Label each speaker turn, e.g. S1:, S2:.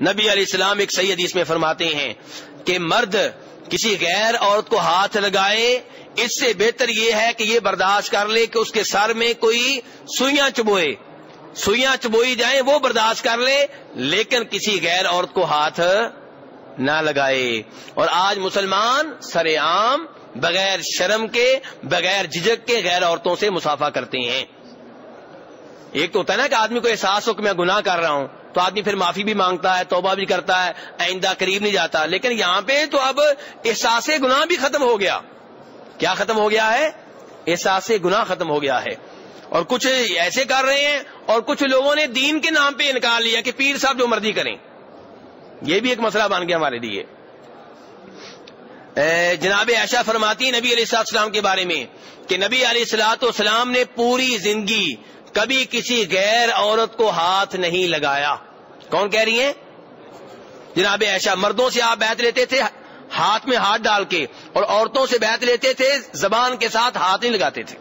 S1: نبی علیہ السلام ایک صحیح حدیث میں فرماتے ہیں کہ مرد کسی غیر عورت کو ہاتھ لگائے اس سے بہتر یہ ہے کہ یہ برداشت کر لے کہ اس کے سر میں کوئی سوئیاں چبوئی جائیں، وہ برداشت کر لے، لیکن کسی غیر عورت کو ہاتھ نہ لگائے۔ اور آج مسلمان سر عام بغیر شرم کے، بغیر جھجک کے غیر عورتوں سے مصافحہ کرتے ہیں۔ ایک تو ہوتا ہے نا کہ آدمی کو احساس ہو کہ میں گناہ کر رہا ہوں تو آدمی پھر معافی بھی مانگتا ہے، توبہ بھی کرتا ہے، آئندہ قریب نہیں جاتا، لیکن یہاں پہ تو اب احساس گناہ بھی ختم ہو گیا۔ کیا ختم ہو گیا ہے؟ احساس گناہ ختم ہو گیا ہے۔ اور کچھ ایسے کر رہے ہیں، اور کچھ لوگوں نے دین کے نام پہ انکار لیا کہ پیر صاحب جو مرضی کریں۔ یہ بھی ایک مسئلہ بن گیا ہمارے لیے۔ جناب عائشہ فرماتی نبی علیہ السلام کے بارے میں کہ نبی علیہ السلام نے پوری زندگی کبھی کسی غیر عورت کو ہاتھ نہیں لگایا۔ کون کہہ رہی ہیں؟ جناب عائشہ۔ مردوں سے آپ بیعت لیتے تھے ہاتھ میں ہاتھ ڈال کے، اور عورتوں سے بیعت لیتے تھے زبان کے ساتھ ہاتھ نہیں لگاتے تھے۔